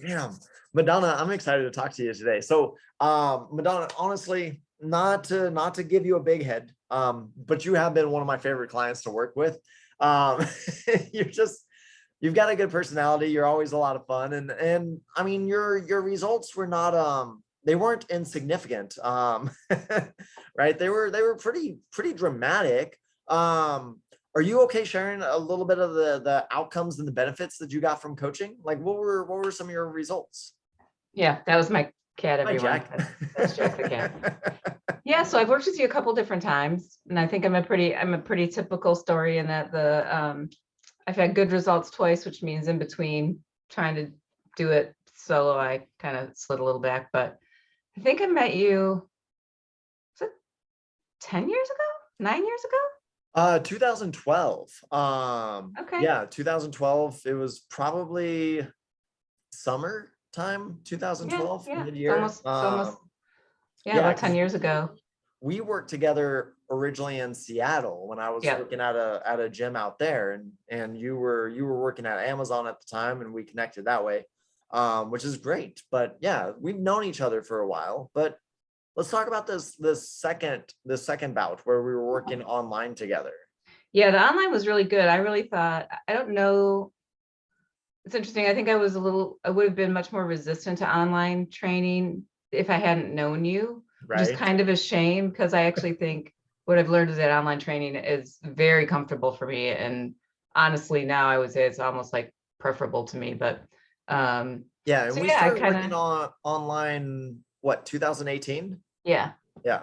Damn, Madonna, I'm excited to talk to you today. So, Madonna, honestly, not to give you a big head, but you have been one of my favorite clients to work with. Um, you're just you've got a good personality. You're always a lot of fun, and I mean your results were not they weren't insignificant. Right? They were pretty dramatic. Are you okay sharing a little bit of the outcomes and the benefits that you got from coaching? Like what were some of your results? Yeah, that was my cat, Hi, everyone. Jack. That's Jack the cat. Yeah, so I've worked with you a couple different times, and I think I'm a pretty typical story in that I've had good results twice, which means in between trying to do it solo, I kind of slid a little back. But I think I met you, was it 10 years ago? 9 years ago? 2012. Okay. Yeah, 2012. It was probably summertime, Yeah, 2012, yeah. It's mid-year. almost, it's almost, yeah, Yeah, about 10 because years ago. we worked together originally in Seattle when I was Yeah. working at a gym out there, and you were working at Amazon at the time, and we connected that way, which is great. But yeah, we've known each other for a while. But let's talk about this second bout where we were working online together. Yeah, the online was really good. I really thought, I don't know. It's interesting. I think I would have been much more resistant to online training if I hadn't known you, which is Right? kind of a shame because I actually think what I've learned is that online training is very comfortable for me. And honestly, now I would say it's almost like preferable to me. But Yeah, and so we yeah, I started kind working of, on online, what, 2018? yeah. Yeah.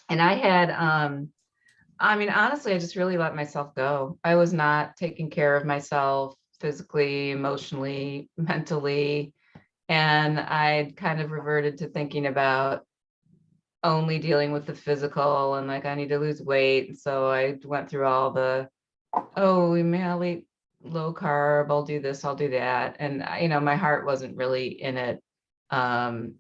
And I had, I mean, honestly, I just really let myself go. I was not taking care of myself physically, emotionally, mentally. And I kind of reverted to thinking about only dealing with the physical and like I need to lose weight. And so I went through all the, oh, we may I'll eat low carb, I'll do this, I'll do that. And my heart wasn't really in it. Um,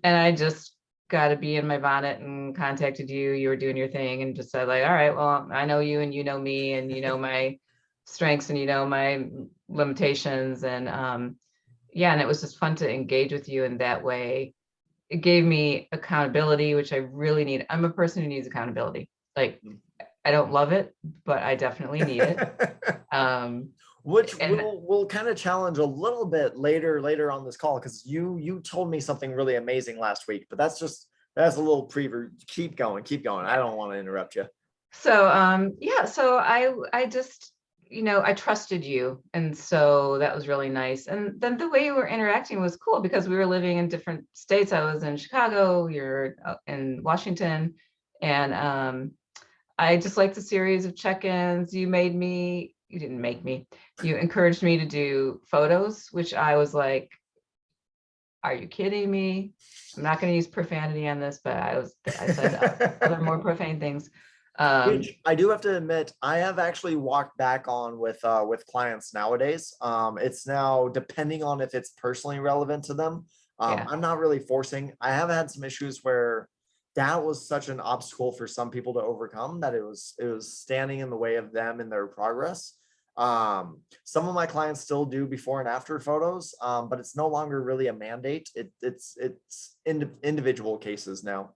and I just got to be in my bonnet and contacted you. You were doing your thing and just said like, all right, well, I know you and you know me and you know my strengths and you know my limitations. And yeah, and it was just fun to engage with you in that way. It gave me accountability, which I really need. I'm a person who needs accountability. Like I don't love it, but I definitely need it. Um, Which and we'll kind of challenge a little bit later on this call, because you told me something really amazing last week, but that's a little preview. Keep going, keep going. I yeah, don't want to interrupt you. so yeah, so I just I trusted you, and so that was really nice. And then the way we were interacting was cool because we were living in different states. I was in Chicago, you're in Washington, and I just liked the series of check-ins. You didn't make me, you encouraged me to do photos, which I was like, are you kidding me? I'm not going to use profanity on this, but I said other more profane things. Um, Which I do have to admit, I have actually walked back on with clients nowadays. It's now depending on if it's personally relevant to them. yeah. I'm not really forcing. I have had some issues where that was such an obstacle for some people to overcome that it was standing in the way of them and their progress. Some of my clients still do before and after photos, but it's no longer really a mandate. It's individual cases now.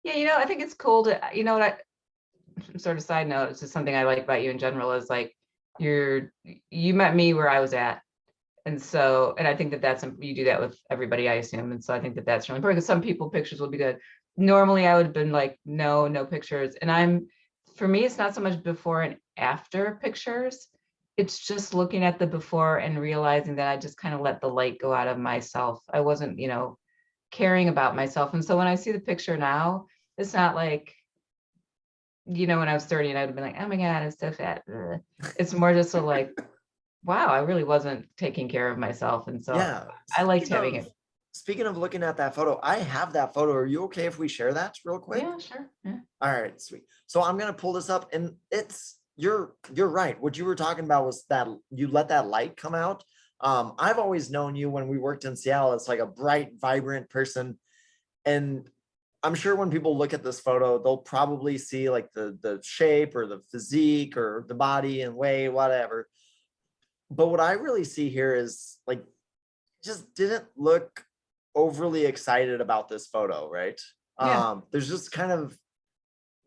Yeah, I think it's cool to, what sort of side note, it's just something I like about you in general is like you met me where I was at. And so, and I think that you do that with everybody, I assume. And so I think that that's really important because some people pictures will be good. Normally I would have been like, no pictures. And for me, it's not so much before and after pictures. It's just looking at the before and realizing that I just kind of let the light go out of myself. I wasn't, caring about myself. And so when I see the picture now, it's not like, when I was 30 and I'd have been like, oh my God, I'm so fat. Ugh. It's more just so like, wow, I really wasn't taking care of myself. And so Yeah. I liked Speaking having of it. speaking of looking at that photo, I have that photo. Are you okay if we share that real quick? Yeah, sure. Yeah. All right, sweet. So I'm gonna pull this up, and you're right. What you were talking about was that you let that light come out. I've always known you when we worked in Seattle as like a bright, vibrant person, and I'm sure when people look at this photo, they'll probably see like the shape or the physique or the body and weight, whatever. But what I really see here is like just didn't look overly excited about this photo, right? Yeah. There's just kind of,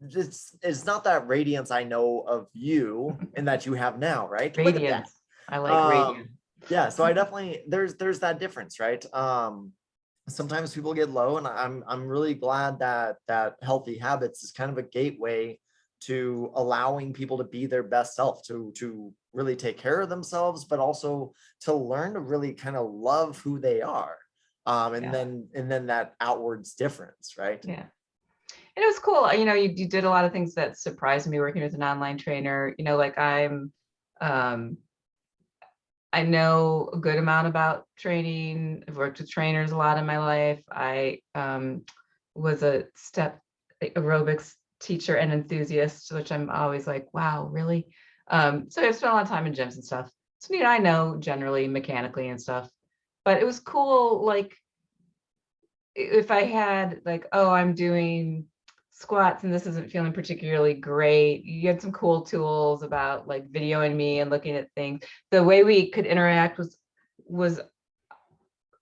it's not that radiance I know of you and that you have now, right? Look at that. Radiance. I like Um, radiant. yeah, so I definitely, there's that difference, right? Sometimes people get low, and I'm really glad that healthy habits is kind of a gateway to allowing people to be their best self, to really take care of themselves, but also to learn to really kind of love who they are. And Yeah. then that outwards difference, right? Yeah. And it was cool. You did a lot of things that surprised me working with an online trainer. Like um, I know a good amount about training. I've worked with trainers a lot in my life. I was a step aerobics teacher and enthusiast, which I'm always like, wow, really? So I've spent a lot of time in gyms and stuff. So, I know generally mechanically and stuff, but it was cool. Like if I had like, oh, I'm doing squats and this isn't feeling particularly great, you had some cool tools about like videoing me and looking at things. The way we could interact was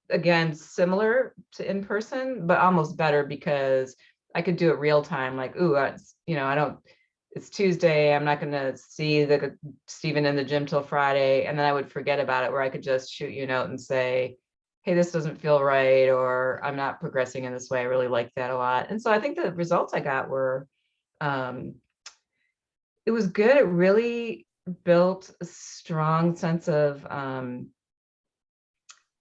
again similar to in person, but almost better because I could do it real time. Like, ooh, I don't. It's Tuesday. I'm not going to see the Stephen in the gym till Friday, and then I would forget about it. Where I could just shoot you a note and say, "Hey, this doesn't feel right," or "I'm not progressing in this way." I really like that a lot, and so I think the results I got were, um, it was good. It really built a strong sense of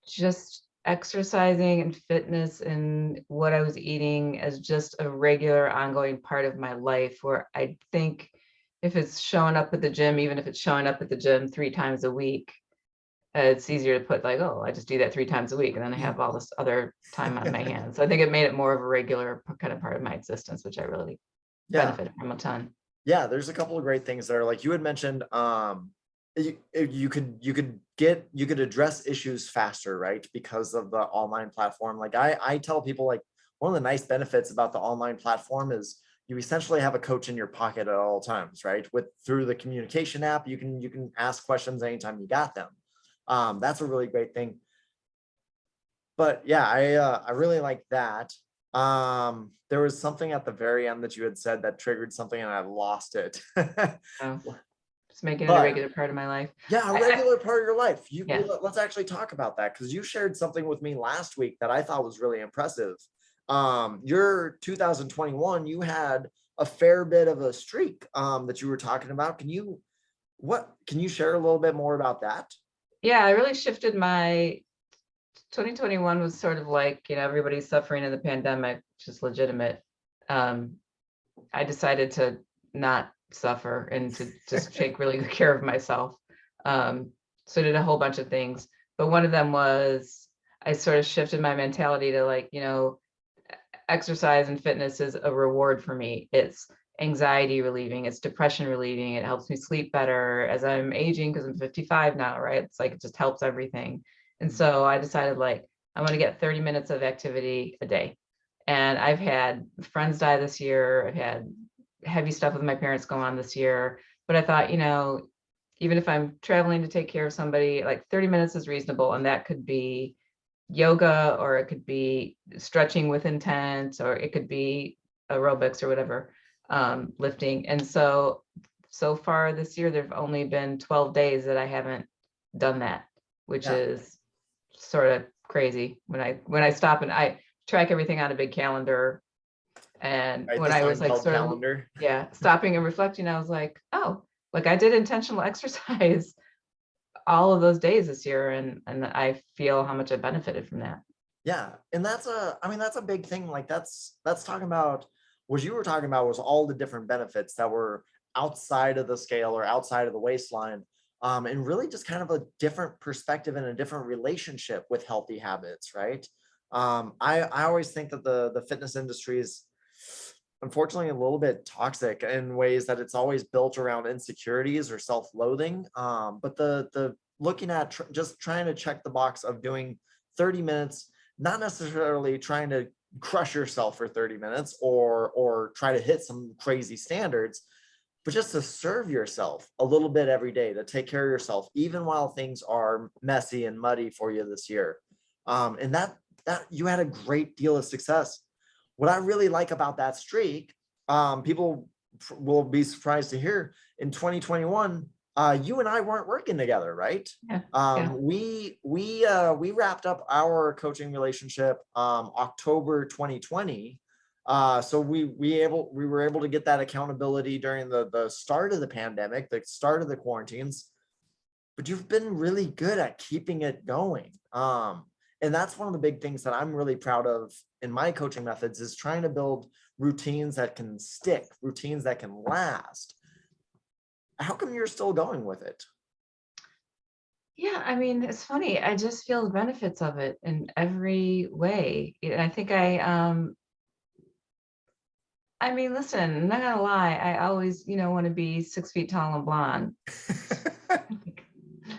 just exercising and fitness and what I was eating as just a regular ongoing part of my life, where I think if it's showing up at the gym, even if it's showing up at the gym 3 times a week, it's easier to put like, oh, I just do that 3 times a week and then I have all this other time on my hands. So I think it made it more of a regular kind of part of my existence, which I really Yeah. benefited from a ton. Yeah, there's a couple of great things there. Like you had mentioned, you could address issues faster, right? Because of the online platform. Like I tell people, like one of the nice benefits about the online platform is you essentially have a coach in your pocket at all times, right? With through the communication app, you can ask questions anytime you got them. That's a really great thing. But yeah, I really like that. There was something at the very end that you had said that triggered something and I lost it. So just making it a But regular part of my life. yeah, a I regular part of your life. yeah. Let's actually talk about that, because you shared something with me last week that I thought was really impressive. Your 2021, you had a fair bit of a streak that you were talking about. Can you share a little bit more about that? Yeah, I really shifted my 2021 was sort of like, everybody's suffering in the pandemic, which is legitimate. Um, I decided to not suffer and to just take really good care of myself. Um, so I did a whole bunch of things, but one of them was I sort of shifted my mentality to like, exercise and fitness is a reward for me. It's anxiety relieving, it's depression relieving, it helps me sleep better as I'm aging because I'm 55 now, right? It's like it just helps everything. And so I decided like I'm going to get 30 minutes of activity a day. And I've had friends die this year. I've had heavy stuff with my parents go on this year. But I thought, even if I'm traveling to take care of somebody, like 30 minutes is reasonable. And that could be yoga, or it could be stretching with intent, or it could be aerobics or whatever, lifting. And so far this year, there've only been 12 days that I haven't done that, which Yeah, is sort of crazy when I stop and I track everything on a big calendar. And right. when This I was thing like called sort of, calendar. yeah, stopping and reflecting, I was like, oh, like I did intentional exercise all of those days this year, and I feel how much I benefited from that. Yeah, and I mean, that's a big thing. Like that's talking about what you were talking about was all the different benefits that were outside of the scale or outside of the waistline. And really just kind of a different perspective and a different relationship with healthy habits, right? I always think that the fitness industry is unfortunately a little bit toxic in ways that it's always built around insecurities or self-loathing. But the looking at just trying to check the box of doing 30 minutes, not necessarily trying to crush yourself for 30 minutes or try to hit some crazy standards, but just to serve yourself a little bit every day, to take care of yourself even while things are messy and muddy for you this year. And that you had a great deal of success. What I really like about that streak, people will be surprised to hear, in 2021, you and I weren't working together, right? Yeah. Yeah. We wrapped up our coaching relationship October 2020. So we were able to get that accountability during the start of the pandemic, the start of the quarantines. But you've been really good at keeping it going. And that's one of the big things that I'm really proud of in my coaching methods, is trying to build routines that can stick, routines that can last. How come you're still going with it? Yeah, I mean, it's funny. I just feel the benefits of it in every way. And I think I mean, listen, I'm not gonna lie, I always, want to be 6 feet tall and blonde.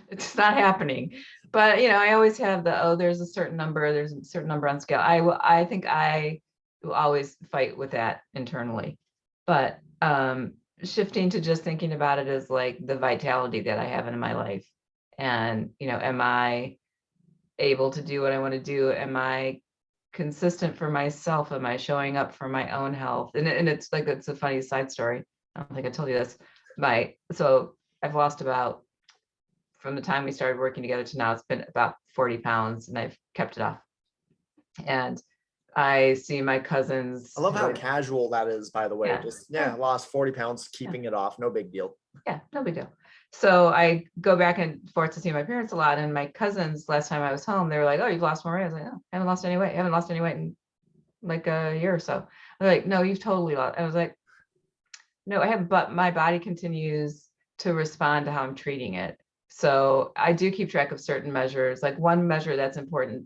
It's not happening. But I always have there's a certain number, there's a certain number on scale. I think I will always fight with that internally. But shifting to just thinking about it as like the vitality that I have in my life. And, am I able to do what I want to do? Am I consistent for myself? Am I showing up for my own health? And it's like, it's a funny side story. I don't think I told you this. So I've lost about, from the time we started working together to now, it's been about 40 pounds, and I've kept it off. And I see my cousins. I love how casual that is, by the way. Yeah. Just, lost 40 pounds, keeping it off. No big deal. Yeah, no big deal. So I go back and forth to see my parents a lot. And my cousins, last time I was home, they were like, "Oh, you've lost more weight." I was like, "Oh, I haven't lost any weight. I haven't lost any weight in like a year or so." They're like, "No, you've totally lost." I was like, "No, I haven't," but my body continues to respond to how I'm treating it. So I do keep track of certain measures. Like one measure that's important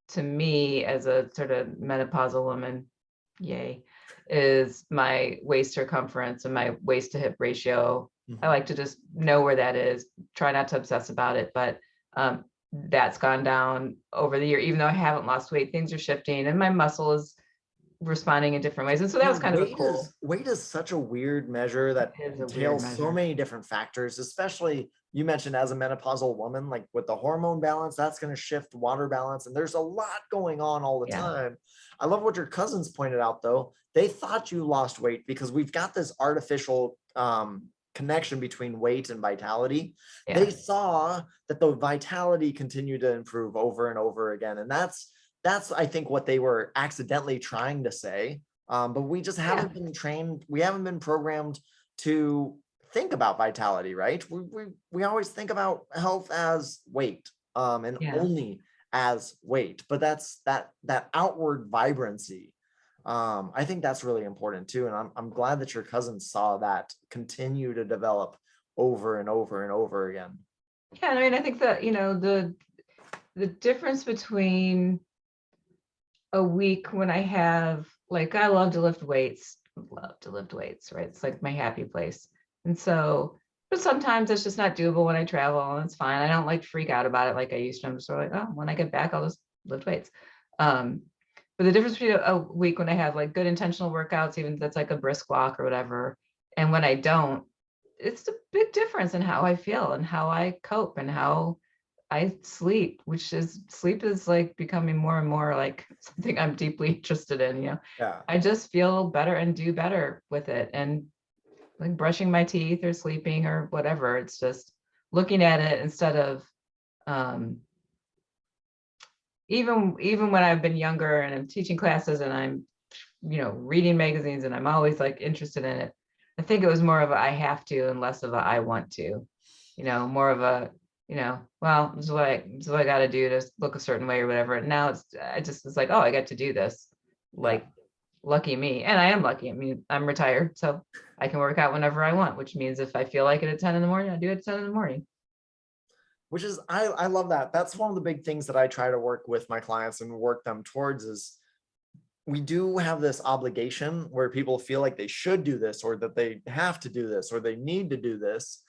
to me as a sort of menopausal woman, yay, is my waist circumference and my waist to hip ratio. I like to just know where that is, try not to obsess about it, but that's gone down over the year. Even though I haven't lost weight, things are shifting and my muscle is responding in different ways. And so that was kind of a cool. Weight is such a weird measure that entails so many different factors, especially you mentioned as a menopausal woman, like with the hormone balance, that's going to shift water balance. And there's a lot going on all the time. I love what your cousins pointed out, though. They thought you lost weight because we've got this artificial connection between weight and vitality. They saw that the vitality continued to improve over and over again. And that's I think what they were accidentally trying to say. But we just haven't been trained. We haven't been programmed to think about vitality, right? We always think about health as weight, and only as weight, but that's that outward vibrancy. I think that's really important too. And I'm glad that your cousins saw that continue to develop over and over and over again. Yeah. I mean, I think that, the difference between a week when I have, like, I love to lift weights, right? It's like my happy place. And so, but sometimes it's just not doable when I travel, and it's fine. I don't like freak out about it like I used to. I'm just sort of like, oh, when I get back, I'll just lift weights. But the difference between a week when I have like good intentional workouts, even if that's like a brisk walk or whatever, and when I don't, it's a big difference in how I feel and how I cope and how I sleep, sleep is like becoming more and more like something I'm deeply interested in, I just feel better and do better with it. And like brushing my teeth or sleeping or whatever, it's just looking at it instead of, even when I've been younger and I'm teaching classes and I'm, reading magazines and I'm always like interested in it. I think it was more of a I have to and less of a I want to, more of a, well, this is what I got to do to look a certain way or whatever. And now it's like, oh, I get to do this. Like, lucky me. And I am lucky. I mean, I'm retired, so I can work out whenever I want, which means if I feel like it at 10 in the morning, I do it at 10 in the morning. Which is, I love that. That's one of the big things that I try to work with my clients and work them towards is we do have this obligation where people feel like they should do this or that they have to do this or they need to do this.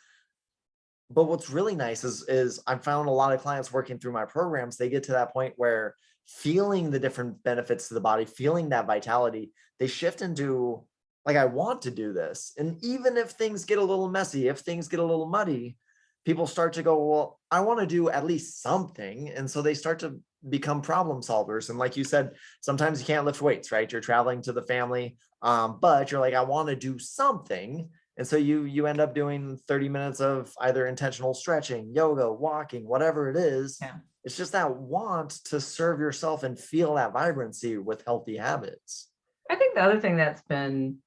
But what's really nice is I've found a lot of clients working through my programs, they get to that point where feeling the different benefits to the body, feeling that vitality, they shift into like, I want to do this. And even if things get a little messy, if things get a little muddy, people start to go, well, I want to do at least something. And so they start to become problem solvers. And like you said, sometimes you can't lift weights, right? You're traveling to the family, but you're like, I want to do something. And so you end up doing 30 minutes of either intentional stretching, yoga, walking, whatever it is. Yeah. It's just that want to serve yourself and feel that vibrancy with healthy habits. I think the other thing that's been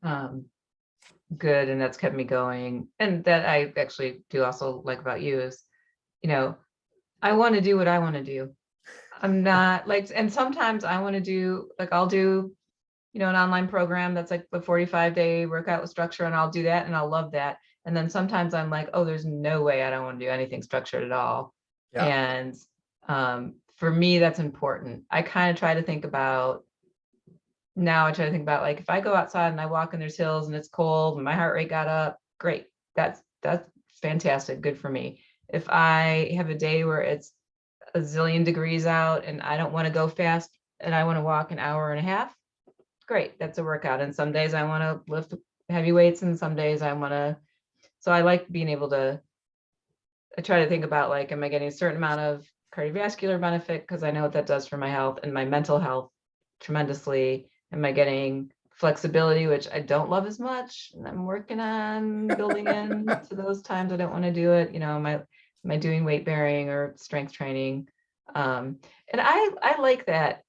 um, good and that's kept me going, and that I actually do also like about you is, I want to do what I want to do. I'm not like, and sometimes I want to do, like, I'll do, an online program that's like the 45-day workout with structure, and I'll do that and I'll love that. And then sometimes I'm like, oh, there's no way I don't want to do anything structured at all. Yeah. And for me, that's important. I kind of try to think about, now I try to think about, like, if I go outside and I walk and there's hills and it's cold and my heart rate got up, great. That's fantastic. Good for me. If I have a day where it's a zillion degrees out and I don't want to go fast and I want to walk an hour and a half, great. That's a workout. And some days I want to lift heavy weights and some days I want to, so I like being able to, I try to think about, like, am I getting a certain amount of cardiovascular benefit? Because I know what that does for my health and my mental health tremendously. Am I getting flexibility, which I don't love as much, and I'm working on building in to those times I don't want to do it. Am I doing weight bearing or strength training? And I like that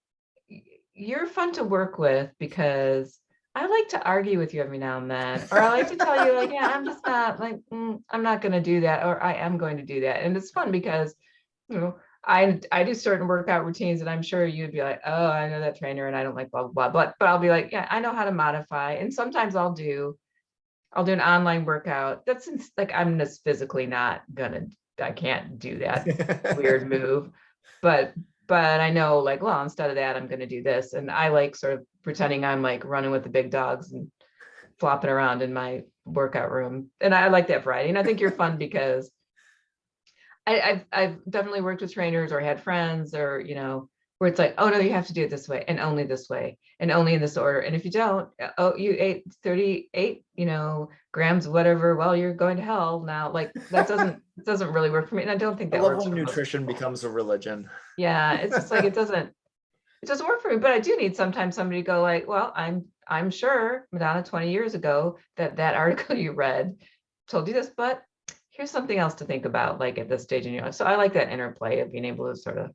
you're fun to work with, because I like to argue with you every now and then, or I like to tell you, like, yeah, I'm just not like, I'm not going to do that, or I am going to do that. And it's fun because, I do certain workout routines and I'm sure you'd be like, oh, I know that trainer and I don't like blah, blah, blah. But I'll be like, yeah, I know how to modify. And sometimes I'll do an online workout. That's like, I'm just physically not gonna, I can't do that weird move. But I know, like, well, instead of that, I'm gonna do this. And I like sort of pretending I'm like running with the big dogs and flopping around in my workout room. And I like that variety. And I think you're fun because I've definitely worked with trainers or had friends, or, where it's like, oh no, you have to do it this way and only this way and only in this order. And if you don't, oh, you ate 38, grams, whatever, well, you're going to hell now. Like, that doesn't really work for me. And I don't think I that love works when for most nutrition people. becomes a religion. Yeah. It's just like, it doesn't work for me. But I do need sometimes somebody to go, like, well, I'm sure, Madonna, 20 years ago, that article you read told you this, but here's something else to think about, like, at this stage in your life. So I like that interplay of being able to sort of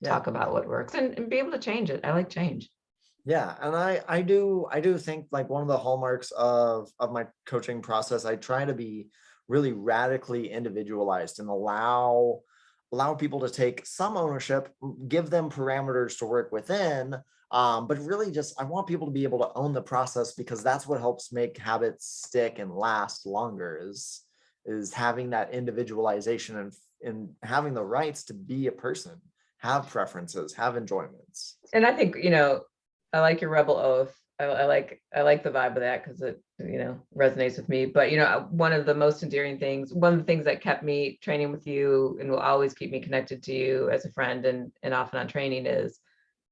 Yeah. talk about what works and be able to change it. I like change. Yeah. And I do think, like, one of the hallmarks of my coaching process, I try to be really radically individualized and allow people to take some ownership, give them parameters to work within. But really just, I want people to be able to own the process, because that's what helps make habits stick and last longer, is having that individualization and having the rights to be a person, have preferences, have enjoyments. And I think, I like your rebel oath. I like the vibe of that, because it, resonates with me. But, one of the most endearing things, one of the things that kept me training with you and will always keep me connected to you as a friend and often on training, is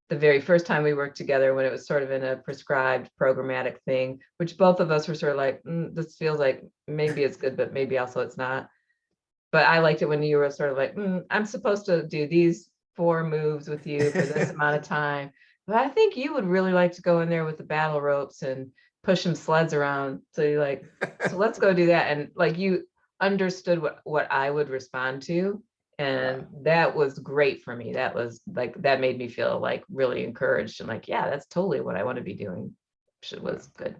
the very first time we worked together, when it was sort of in a prescribed programmatic thing, which both of us were sort of like, this feels like maybe it's good, but maybe also it's not. But I liked it when you were sort of like, I'm supposed to do these 4 moves with you for this amount of time. But I think you would really like to go in there with the battle ropes and push some sleds around. So you're like, so let's go do that. And, like, you understood what I would respond to. And that was great for me. That was like, that made me feel like really encouraged and like, yeah, that's totally what I want to be doing. It was good.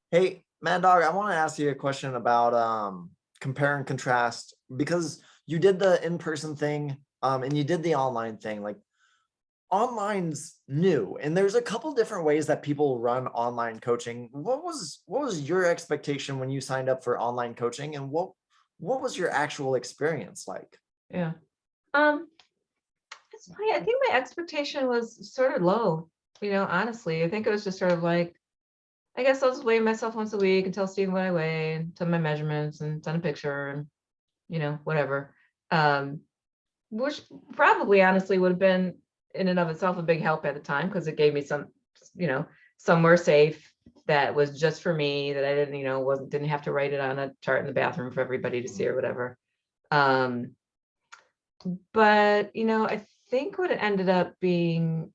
Hey, Mad Dog, I want to ask you a question about compare and contrast, because you did the in-person thing and you did the online thing. Like, online's new, and there's a couple different ways that people run online coaching. What was your expectation when you signed up for online coaching, and what was your actual experience like? Yeah. It's funny. I think my expectation was sort of low, honestly. I think it was just sort of like, I guess I'll just weigh myself once a week and tell Stephen what I weigh and tell my measurements and send a picture and, whatever. Which probably honestly would have been in and of itself a big help at the time, because it gave me some, somewhere safe, that was just for me, that I didn't, didn't have to write it on a chart in the bathroom for everybody to see or whatever. But I think what it ended up being,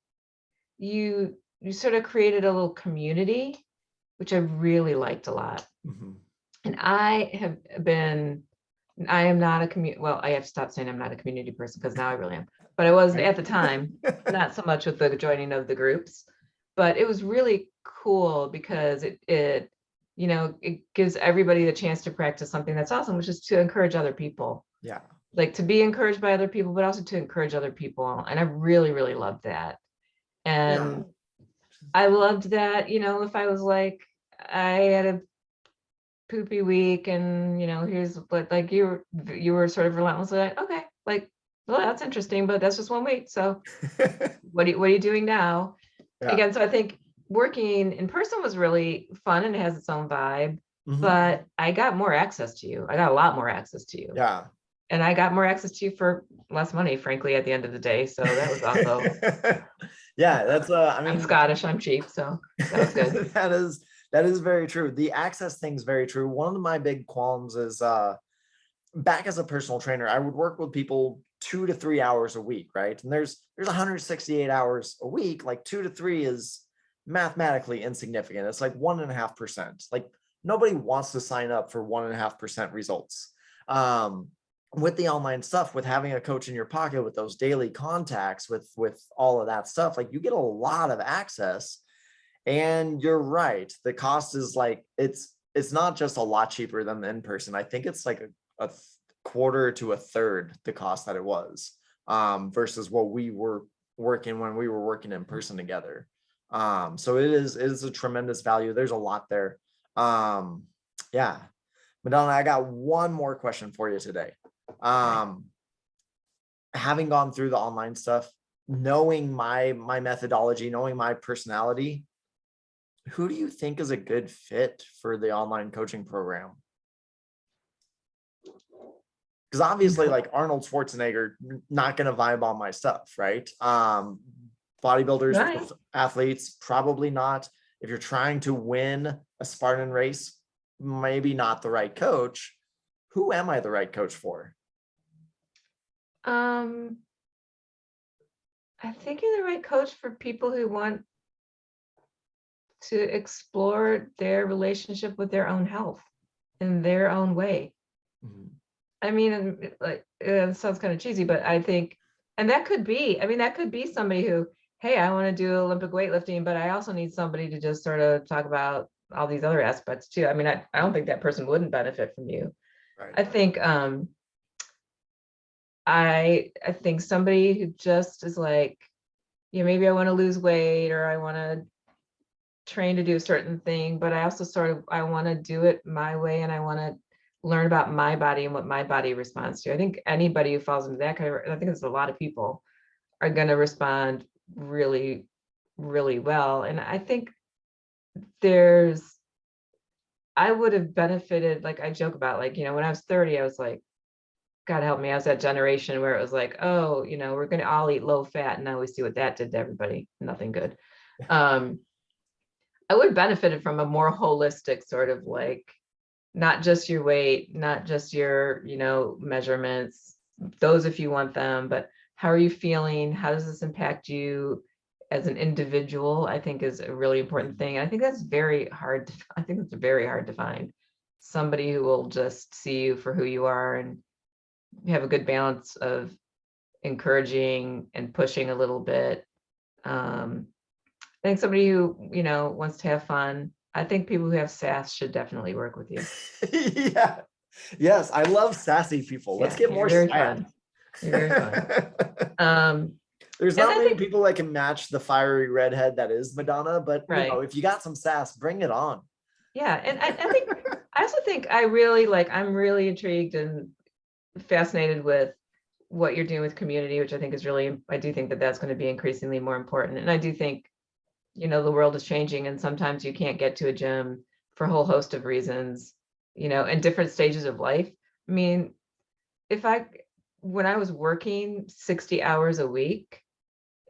you sort of created a little community, which I really liked a lot. Mhm. And I am not well, I have to stop saying I'm not a community person, because now I really am. But I was at the time, not so much with the joining of the groups, but it was really cool because it gives everybody the chance to practice something that's awesome, which is to encourage other people. Yeah. Like to be encouraged by other people, but also to encourage other people. And I really, really loved that. And I loved that, if I was like, I had a poopy week, and here's what, like, you were sort of relentlessly like, okay, like, well, that's interesting, but that's just 1 week. So what are you doing now? Yeah. Again, so I think working in person was really fun and it has its own vibe, Mhm. but I got more access to you. I got a lot more access to you. Yeah. And I got more access to you for less money, frankly, at the end of the day. So that was also, yeah, that's I mean, I'm Scottish, I'm cheap, so that was good. that is very true. The access thing's very true. One of my big qualms is back as a personal trainer, I would work with people 2 to 3 hours a week, right? And there's 168 hours a week. Like 2 to 3 is mathematically insignificant. It's like 1.5%. Like nobody wants to sign up for 1.5% results. With the online stuff, with having a coach in your pocket, with those daily contacts, with all of that stuff, like you get a lot of access. And you're right, the cost is like, it's not just a lot cheaper than the in-person. I think it's like a quarter to a third the cost that it was, versus what we were working when we were working in person together. So it is a tremendous value. There's a lot there. Yeah, Madonna, I got one more question for you today. Having gone through the online stuff, knowing my methodology, knowing my personality, who do you think is a good fit for the online coaching program? Because obviously, like Arnold Schwarzenegger, not going to vibe on my stuff, right? Bodybuilders, Right. athletes, probably not. If you're trying to win a Spartan race, maybe not the right coach. Who am I the right coach for? I think you're the right coach for people who want to explore their relationship with their own health in their own way. Mhm. I mean, like, it sounds kind of cheesy, but I think, and that could be somebody who, hey, I want to do Olympic weightlifting, but I also need somebody to just sort of talk about all these other aspects too. I mean, I don't think that person wouldn't benefit from you. Right. I think, I think somebody who just is like, yeah, maybe I want to lose weight, or I want to train to do a certain thing, but I also I want to do it my way, and I want to learn about my body and what my body responds to. I think anybody who falls into that kind of, I think it's a lot of people are going to respond really, really well. And I think I would have benefited, like I joke about, like, when I was 30, I was like, God help me, I was that generation where it was like, oh, we're going to all eat low fat. And now we see what that did to everybody. Nothing good. I would have benefited from a more holistic sort of, like, not just your weight, not just your, measurements, those if you want them, but how are you feeling? How does this impact you as an individual? I think is a really important thing. And I think that's very hard. I think it's very hard to find somebody who will just see you for who you are and have a good balance of encouraging and pushing a little bit. I think somebody who, wants to have fun. I think people who have sass should definitely work with you. Yeah. Yes, I love sassy people. Let's get You're more very sass. fun. You're very fun. There's And not I many think, people that can match the fiery redhead that is Madonna, but right. if you got some sass, bring it on. Yeah. And I also think I'm really intrigued and fascinated with what you're doing with community, which I think is really, I do think that that's going to be increasingly more important. And I do think, the world is changing, and sometimes you can't get to a gym for a whole host of reasons, in different stages of life. I mean, when I was working 60 hours a week,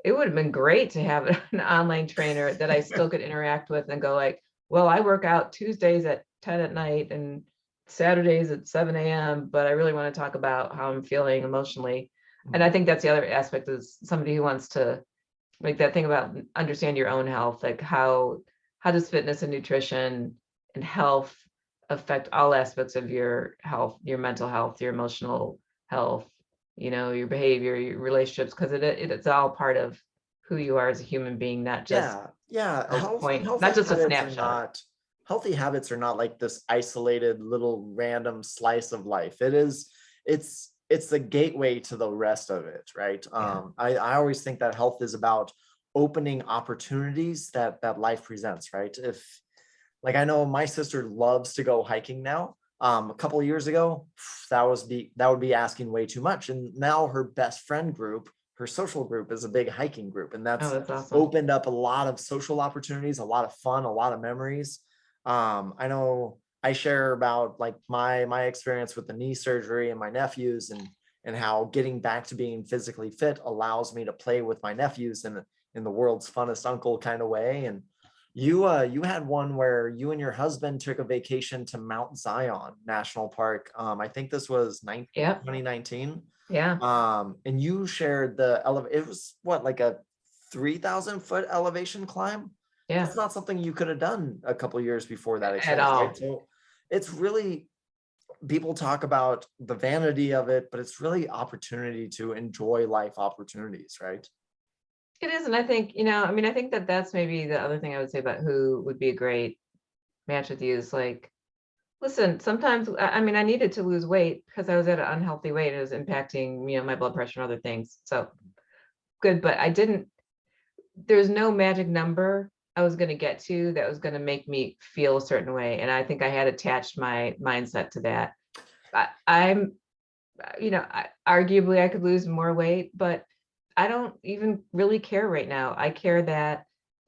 it would have been great to have an online trainer that I still could interact with and go like, well, I work out Tuesdays at 10 at night and Saturdays at 7 a.m., but I really want to talk about how I'm feeling emotionally. And I think that's the other aspect, is somebody who wants to, like, that thing about understand your own health, like how does fitness and nutrition and health affect all aspects of your health, your mental health, your emotional health, your behavior, your relationships, because it's all part of who you are as a human being, not just Yeah, yeah. a point, not Healthy just a habits are snapshot. not healthy habits are not like this isolated little random slice of life. It's the gateway to the rest of it, right? Yeah. I always think that health is about opening opportunities that life presents, right? If like I know my sister loves to go hiking now. A couple of years ago, that would be asking way too much. And now her best friend group, her social group, is a big hiking group, and Oh, that's that's awesome. opened up a lot of social opportunities, a lot of fun, a lot of memories. I know I share about like my experience with the knee surgery and my nephews, and how getting back to being physically fit allows me to play with my nephews in the world's funnest uncle kind of way. And you had one where you and your husband took a vacation to Mount Zion National Park. I think this was Yep. 2019. Yeah. And you shared it was what, like a 3,000-foot elevation climb? Yeah. That's not something you could have done a couple years before that At experience, right? all. So it's really, people talk about the vanity of it, but it's really opportunity to enjoy life opportunities, right? It is. And I think, I think that that's maybe the other thing I would say about who would be a great match with you is like, listen, sometimes, I needed to lose weight because I was at an unhealthy weight. It was impacting, my blood pressure and other things. So good. But there's no magic number I was going to get to that was going to make me feel a certain way. And I think I had attached my mindset to that. I'm, arguably I could lose more weight, but I don't even really care right now. I care that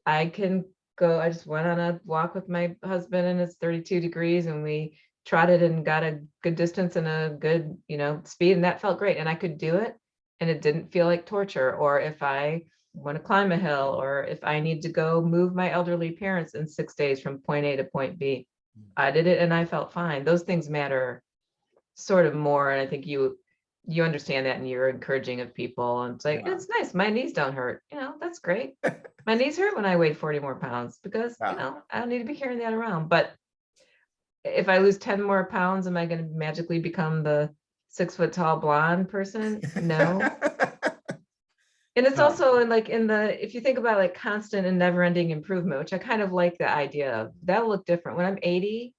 I can go. I just went on a walk with my husband and it's 32 degrees and we trotted and got a good distance and a good, speed, and that felt great. And I could do it and it didn't feel like torture. Or if I want to climb a hill, or if I need to go move my elderly parents in 6 days from point A to point B, I did it and I felt fine. Those things matter sort of more. And I think you understand that and you're encouraging of people. And it's like, Yeah. it's nice. My knees don't hurt. That's great. My knees hurt when I weighed 40 more pounds because, Yeah. I don't need to be carrying that around. But if I lose 10 more pounds, am I going to magically become the 6 foot tall blonde person? No. And it's No. also if you think about like constant and never ending improvement, which I kind of like the idea of, that'll look different. When I'm 80,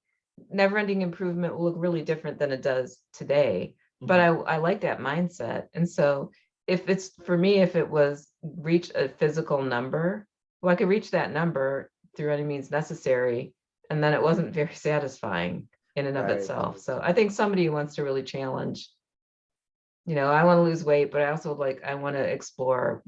never ending improvement will look really different than it does today. But I like that mindset. And so if it's for me, if it was reach a physical number, well, I could reach that number through any means necessary. And then it wasn't very satisfying in and of Right. itself. So I think somebody who wants to really challenge, I want to lose weight, but I also I want to explore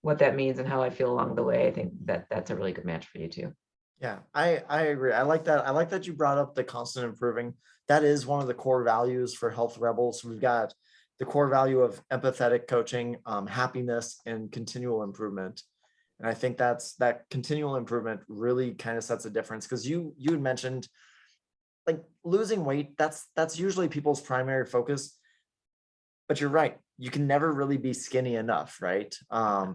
what that means and how I feel along the way. I think that that's a really good match for you too. Yeah, I agree. I like that. I like that you brought up the constant improving. That is one of the core values for Health Rebels. We've got the core value of empathetic coaching, happiness, and continual improvement. And I think that continual improvement really kind of sets a difference, because you had mentioned like losing weight. That's usually people's primary focus. But you're right. You can never really be skinny enough, right?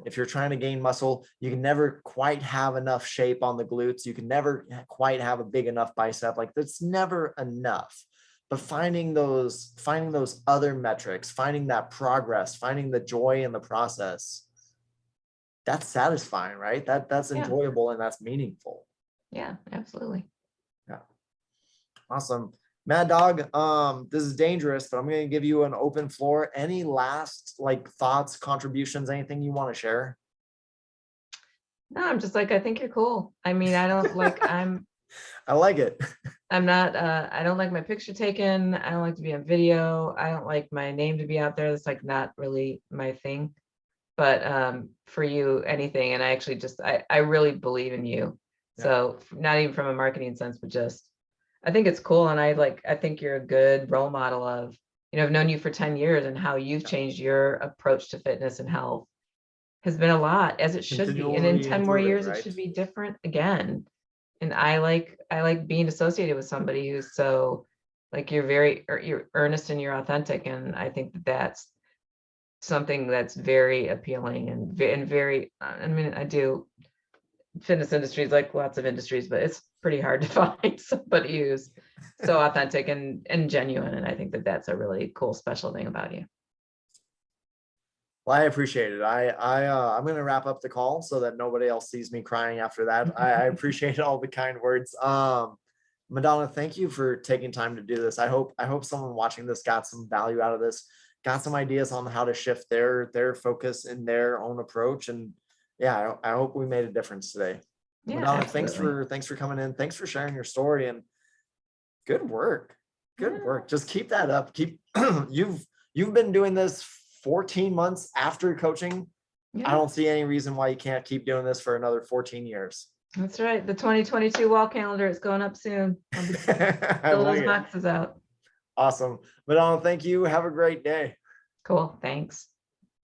If you're trying to gain muscle, you can never quite have enough shape on the glutes. You can never quite have a big enough bicep. Like that's never enough. But finding those other metrics, finding that progress, finding the joy in the process, that's satisfying, right? That's Yeah. enjoyable and that's meaningful. Yeah, absolutely. Yeah. Awesome. Mad Dog, this is dangerous, but I'm going to give you an open floor. Any last like thoughts, contributions, anything you want to share? No, I'm just like, I think you're cool. I mean, I don't like, I like it. I'm not, I don't like my picture taken. I don't like to be on video. I don't like my name to be out there. That's like not really my thing. But for you, anything. And I actually I really believe in you. Yeah. So not even from a marketing sense, but just, I think it's cool. And I think you're a good role model of, I've known you for 10 years and how you've changed your approach to fitness and health has been a lot, as it should be. And in Continually 10 more improving, years, it right? should be different again. I like being associated with somebody who's so like you're earnest and you're authentic. And I think that that's something that's very appealing and very, I mean, I do fitness industries like lots of industries, but it's pretty hard to find somebody who's so authentic and genuine. And I think that that's a really cool, special thing about you. Well, I appreciate it. I'm going to wrap up the call so that nobody else sees me crying after that. I appreciate all the kind words. Madonna, thank you for taking time to do this. I hope someone watching this got some value out of this, got some ideas on how to shift their focus in their own approach. And yeah, I hope we made a difference today. Yeah, Madonna, absolutely. thanks for coming in. Thanks for sharing your story, and good work. Good Yeah, work. Just keep that up. Keep you've been doing this 14 months after coaching. I yeah, don't see any reason why you can't keep doing this for another 14 years. that's right. The 2022 wall calendar is going up soon. I'll be I fill like those it. boxes out. Awesome. Madonna, thank you. Have a great day. Cool. Thanks.